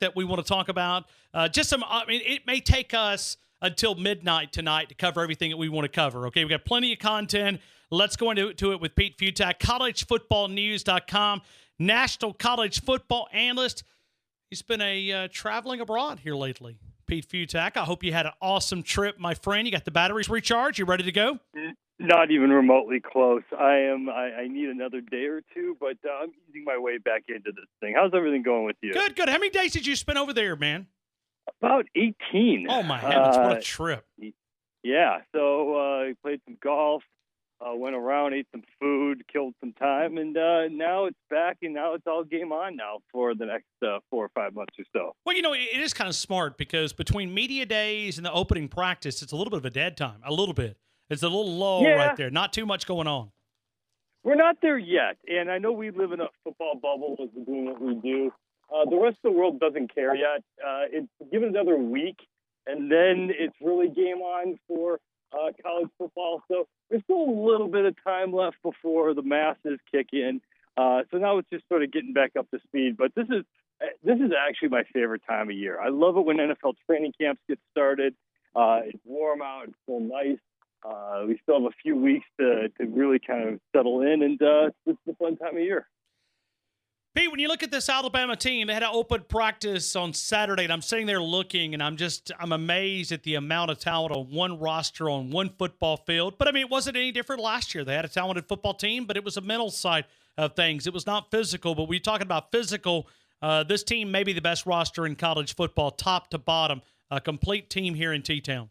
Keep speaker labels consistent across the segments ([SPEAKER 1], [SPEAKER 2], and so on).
[SPEAKER 1] that we want to talk about. It may take us until midnight tonight to cover everything that we want to cover. Okay, we got plenty of content. Let's go into it with Pete Fiutak, collegefootballnews.com, national college football analyst. He's been traveling abroad here lately. Pete Fiutak, I hope you had an awesome trip, my friend. You got the batteries recharged? You ready to go?
[SPEAKER 2] Not even remotely close. I need another day or two, but I'm easing my way back into this thing. How's everything going with you?
[SPEAKER 1] Good. How many days did you spend over there, man?
[SPEAKER 2] About 18.
[SPEAKER 1] Oh, my heavens. What a trip.
[SPEAKER 2] Yeah. So I played some golf, went around, ate some food, killed some time, and now it's back, and now it's all game on now for the next 4 or 5 months or so.
[SPEAKER 1] Well, it is kind of smart because between media days and the opening practice, it's a little bit of a dead time, a little bit. It's a little lull right there. Not too much going on.
[SPEAKER 2] We're not there yet, and I know we live in a football bubble as we're doing what we do. The rest of the world doesn't care yet. Give it another week, and then it's really game on for college football. So there's still a little bit of time left before the masses kick in. So now it's just sort of getting back up to speed. But this is actually my favorite time of year. I love it when NFL training camps get started. It's warm out. It's still nice. We still have a few weeks to really kind of settle in, and it's a fun time of year.
[SPEAKER 1] Pete, when you look at this Alabama team, they had an open practice on Saturday, and I'm sitting there looking, and I'm amazed at the amount of talent on one roster on one football field. But, it wasn't any different last year. They had a talented football team, but it was a mental side of things. It was not physical, but we're talking about physical. This team may be the best roster in college football, top to bottom, a complete team here in T-Town.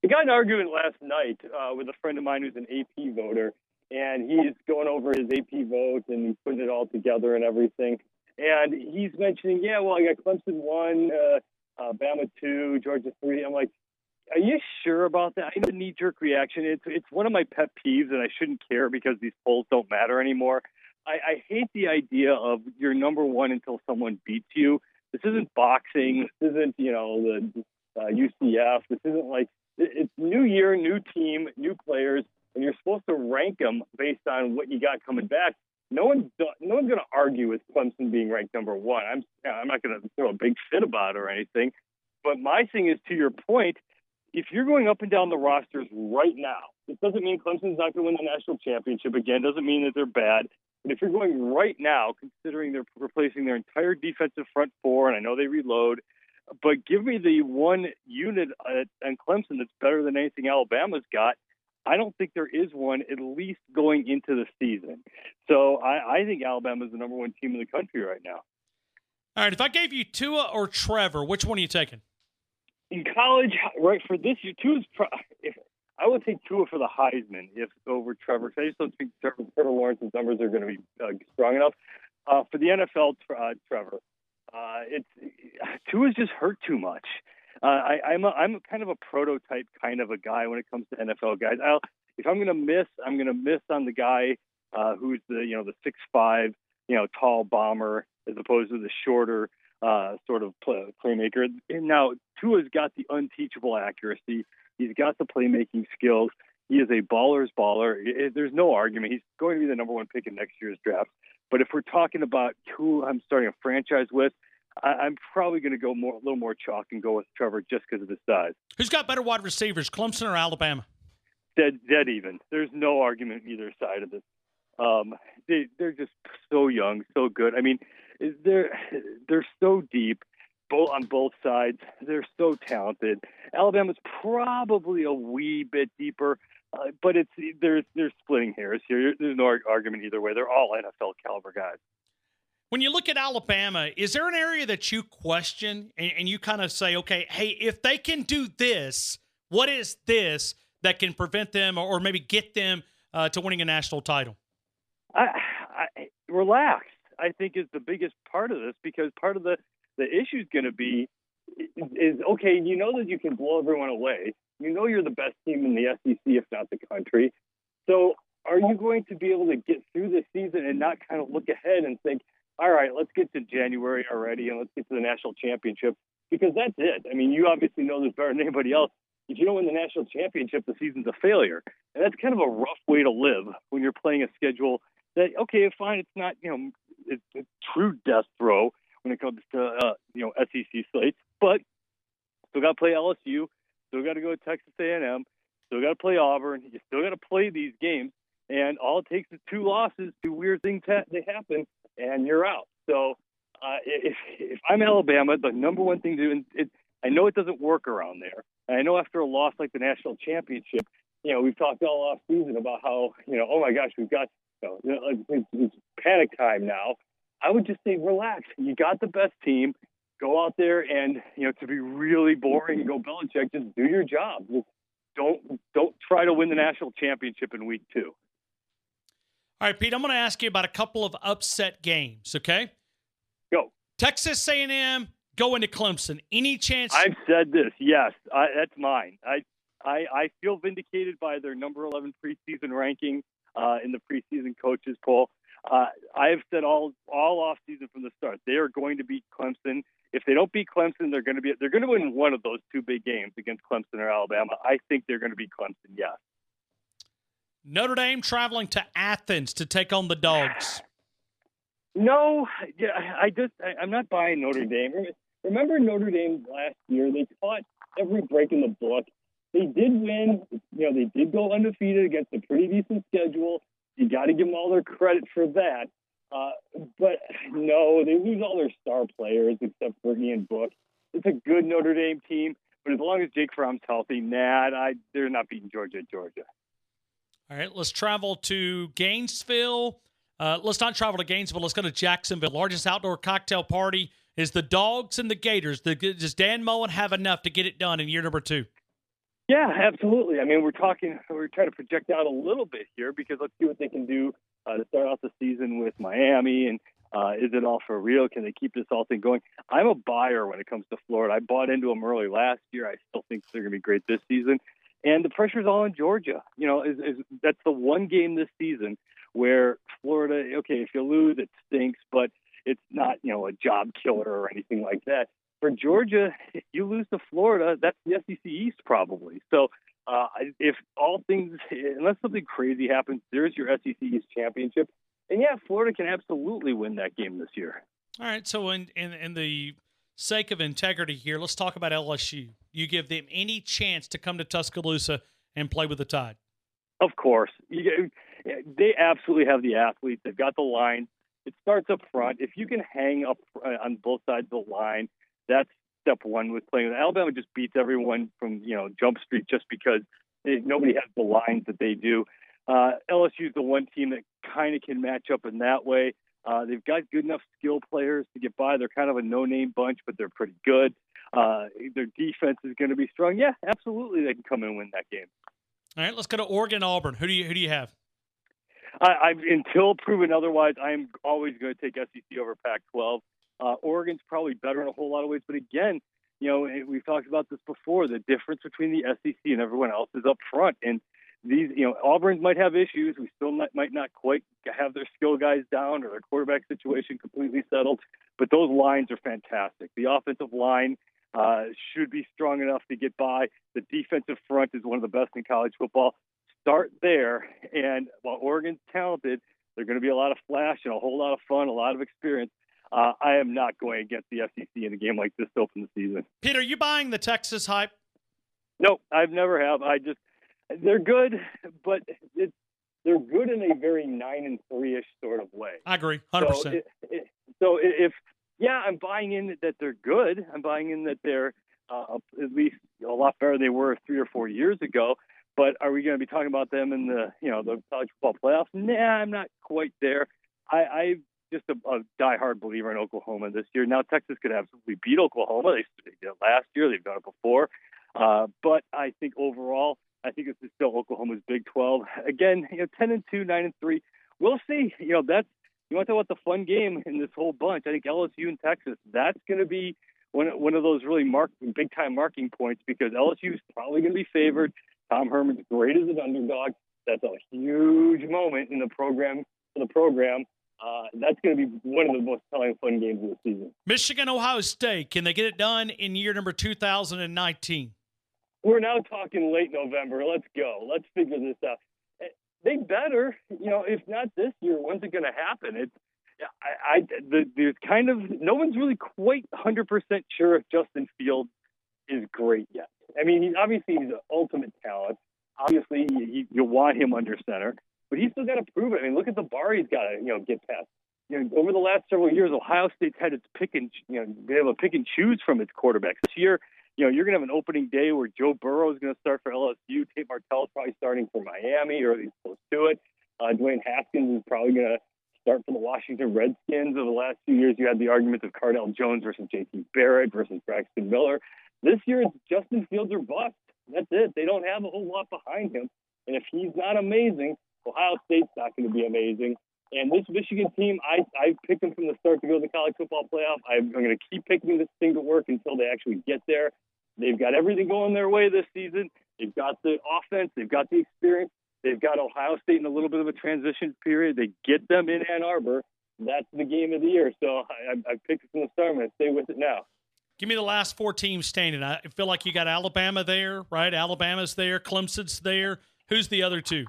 [SPEAKER 2] I got in an argument last night with a friend of mine who's an AP voter, and he's going over his AP vote and he's putting it all together and everything. And he's mentioning, I got Clemson 1, Bama 2, Georgia 3. I'm like, are you sure about that? I know the knee-jerk reaction. It's one of my pet peeves, and I shouldn't care because these polls don't matter anymore. I hate the idea of you're number one until someone beats you. This isn't boxing. This isn't, the UCF. This isn't like, it's new year, new team, new players, and you're supposed to rank them based on what you got coming back. No one's going to argue with Clemson being ranked number one. I'm not going to throw a big fit about it or anything. But my thing is, to your point, if you're going up and down the rosters right now, it doesn't mean Clemson's not going to win the national championship again. It doesn't mean that they're bad. But if you're going right now, considering they're replacing their entire defensive front four, and I know they reload, but give me the one unit on Clemson that's better than anything Alabama's got. I don't think there is one, at least going into the season. So I think Alabama's the number one team in the country right now.
[SPEAKER 1] All right, if I gave you Tua or Trevor, which one are you taking?
[SPEAKER 2] In college, right, for this year, I would take Tua for the Heisman over Trevor. I just don't think Trevor Lawrence's numbers are going to be strong enough. For the NFL, Trevor. Tua's just hurt too much. I'm kind of a prototype kind of a guy when it comes to NFL guys. If I'm going to miss, I'm going to miss on the guy who's the 6'5", tall bomber as opposed to the shorter sort of playmaker. And now Tua's got the unteachable accuracy. He's got the playmaking skills. He is a baller's baller. There's no argument. He's going to be the number one pick in next year's draft. But if we're talking about who I'm starting a franchise with, I'm probably going to go a little more chalk and go with Trevor just because of his size.
[SPEAKER 1] Who's got better wide receivers, Clemson or Alabama?
[SPEAKER 2] Dead even. There's no argument on either side of this. They're just so young, so good. They're so deep, on both sides. They're so talented. Alabama's probably a wee bit deeper, but they're splitting hairs here. There's no argument either way. They're all NFL caliber guys.
[SPEAKER 1] When you look at Alabama, is there an area that you question and you kind of say, okay, hey, if they can do this, what is this that can prevent them or maybe get them to winning a national title?
[SPEAKER 2] Relax, I think, is the biggest part of this, because part of the issue is going to be is, okay, you know that you can blow everyone away. You know you're the best team in the SEC, if not the country. So are you going to be able to get through the season and not kind of look ahead and think, all right, let's get to January already and let's get to the national championship? Because that's it. You obviously know this better than anybody else. If you don't win the national championship, the season's a failure. And that's kind of a rough way to live when you're playing a schedule that, okay, fine, it's not, it's a true death throw. when it comes to SEC slates. But still got to play LSU, still got to go to Texas A&M, still got to play Auburn. You still got to play these games, and all it takes is 2 losses, 2 weird things they happen, and you're out. So if I'm Alabama, the number one thing to do, I know it doesn't work around there. And I know after a loss like the national championship, we've talked all off season about how, oh my gosh, we've got, it's panic time now. I would just say relax. You got the best team. Go out there and, to be really boring, go Belichick, just do your job. Just don't try to win the national championship in week 2.
[SPEAKER 1] All right, Pete, I'm going to ask you about a couple of upset games, okay?
[SPEAKER 2] Go.
[SPEAKER 1] Texas A&M going to Clemson. Any chance?
[SPEAKER 2] I've said this. Yes, that's mine. I feel vindicated by their number 11 preseason ranking in the preseason coaches poll. I have said all off season from the start they are going to beat Clemson. If they don't beat Clemson, they're going to win one of those 2 big games against Clemson or Alabama. I think they're going to beat Clemson. Yes.
[SPEAKER 1] Notre Dame traveling to Athens to take on the Dogs.
[SPEAKER 2] No, yeah, I'm not buying Notre Dame. Remember Notre Dame last year? They caught every break in the book. They did win. They did go undefeated against a pretty decent schedule. You got to give them all their credit for that. But no, they lose all their star players except for Ian Book. It's a good Notre Dame team, but as long as Jake Fromm's healthy, they're not beating Georgia at Georgia.
[SPEAKER 1] All right, let's travel to Gainesville. Let's not travel to Gainesville. Let's go to Jacksonville. Largest outdoor cocktail party is the Dogs and the Gators. Does Dan Mullen have enough to get it done in year number 2?
[SPEAKER 2] Yeah, absolutely. I mean, we're trying to project out a little bit here because let's see what they can do to start out the season with Miami. And is it all for real? Can they keep this whole thing going? I'm a buyer when it comes to Florida. I bought into them early last year. I still think they're going to be great this season. And the pressure's all in Georgia. That's the one game this season where Florida, okay, if you lose, it stinks, but it's not, a job killer or anything like that. For Georgia, if you lose to Florida, that's the SEC East probably. So if all things, unless something crazy happens, there's your SEC East championship. And yeah, Florida can absolutely win that game this year.
[SPEAKER 1] All right. So in the sake of integrity here, let's talk about LSU. You give them any chance to come to Tuscaloosa and play with the Tide?
[SPEAKER 2] Of course. They absolutely have the athletes. They've got the line. It starts up front. If you can hang up on both sides of the line, that's step one with playing. Alabama just beats everyone from, Jump Street just because nobody has the lines that they do. LSU is the one team that kind of can match up in that way. They've got good enough skill players to get by. They're kind of a no-name bunch, but they're pretty good. Their defense is going to be strong. Yeah, absolutely, they can come in and win that game.
[SPEAKER 1] All right, let's go to Oregon, Auburn. Who do you have?
[SPEAKER 2] Until proven otherwise, I'm always going to take SEC over Pac-12. Oregon's probably better in a whole lot of ways, but again, we've talked about this before. The difference between the SEC and everyone else is up front, and these, Auburn's might have issues. We still might not quite have their skill guys down or their quarterback situation completely settled, but those lines are fantastic. The offensive line should be strong enough to get by. The defensive front is one of the best in college football. Start there, and while Oregon's talented, they're going to be a lot of flash and a whole lot of fun, a lot of experience. I am not going against the SEC in a game like this to open the season.
[SPEAKER 1] Peter, are you buying the Texas hype?
[SPEAKER 2] No, I've never have. They're good, but they're good in a very 9-3-ish sort of way.
[SPEAKER 1] I agree, 100%.
[SPEAKER 2] So I'm buying in that they're good. I'm buying in that they're at least a lot better than they were 3 or 4 years ago. But are we going to be talking about them in the college football playoffs? Nah, I'm not quite there. I'm just a diehard believer in Oklahoma this year. Now Texas could absolutely beat Oklahoma. They did it last year. They've done it before. But I think overall, I think this is still Oklahoma's Big 12. Again, 10-2, 9-3. We'll see. You want to talk about the fun game in this whole bunch. I think LSU and Texas. That's going to be one of those really big time marking points because LSU is probably going to be favored. Tom Herman's great as an underdog. That's a huge moment in the program. That's going to be one of the most telling fun games of the season.
[SPEAKER 1] Michigan, Ohio State. Can they get it done in year number 2019?
[SPEAKER 2] We're now talking late November. Let's go. Let's figure this out. They better, if not this year, when's it going to happen? There's kind of no one's really quite 100% sure if Justin Fields is great yet. I mean, he's an ultimate talent. Obviously, you want him under center, but he's still got to prove it. I mean, look at the bar he's got to get past. Over the last several years, Ohio State's had its been able to pick and choose from its quarterbacks. This year, you're going to have an opening day where Joe Burrow is going to start for LSU. Tate Martell is probably starting for Miami, or at least close to it. Dwayne Haskins is probably going to start for the Washington Redskins. Over the last few years, you had the argument of Cardell Jones versus J.T. Barrett versus Braxton Miller. This year, it's Justin Fields or bust. That's it. They don't have a whole lot behind him. And if he's not amazing, Ohio State's not going to be amazing. And this Michigan team, I picked them from the start to go to the college football playoff. I'm going to keep picking this thing to work until they actually get there. They've got everything going their way this season. They've got the offense. They've got the experience. They've got Ohio State in a little bit of a transition period. They get them in Ann Arbor. That's the game of the year. So I picked it from the start. I'm going to stay with it now.
[SPEAKER 1] Give me the last four teams standing. I feel like you got Alabama there, right? Alabama's there. Clemson's there. Who's the other two?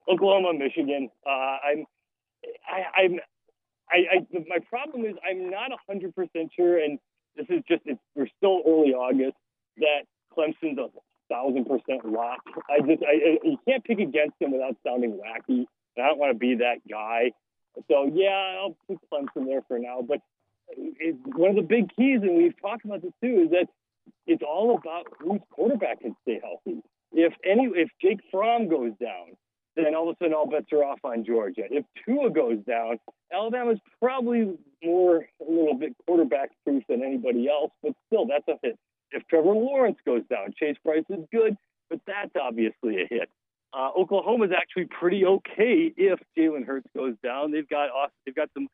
[SPEAKER 2] Oklahoma, Michigan. My problem is I'm not 100% sure, and this is we're still early August, that Clemson's 1,000% lock. You can't pick against them without sounding wacky, and I don't want to be that guy. So yeah, I'll put Clemson there for now. But one of the big keys, and we've talked about this too, is that it's all about whose quarterback can stay healthy. If Jake Fromm goes down, then all of a sudden all bets are off on Georgia. If Tua goes down, Alabama's probably a little bit quarterback-proof than anybody else, but still, that's a hit. If Trevor Lawrence goes down, Chase Bryce is good, but that's obviously a hit. Oklahoma's actually pretty okay if Jalen Hurts goes down. They've got some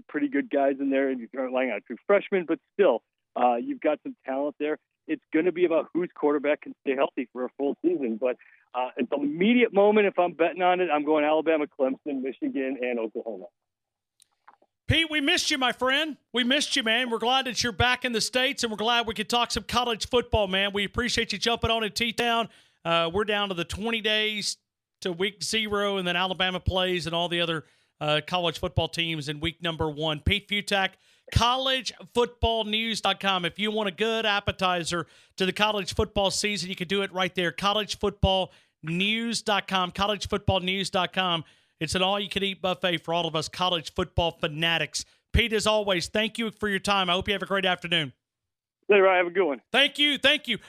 [SPEAKER 2] pretty good guys in there, and you're relying on true freshmen, but still, you've got some talent there. It's going to be about whose quarterback can stay healthy for a full season, but at the immediate moment, if I'm betting on it, I'm going Alabama, Clemson, Michigan, and Oklahoma.
[SPEAKER 1] Pete, we missed you, my friend. We missed you, man. We're glad that you're back in the States, and we're glad we could talk some college football, man. We appreciate you jumping on in T-Town. We're down to the 20 days to week 0, and then Alabama plays and all the other college football teams in week number 1. Pete Fiutak, collegefootballnews.com. If you want a good appetizer to the college football season, you can do it right there, collegefootballnews.com, collegefootballnews.com. It's an all-you-can-eat buffet for all of us college football fanatics. Pete, as always, thank you for your time. I hope you have a great afternoon.
[SPEAKER 2] Hey, Ryan, have a good one.
[SPEAKER 1] Thank you.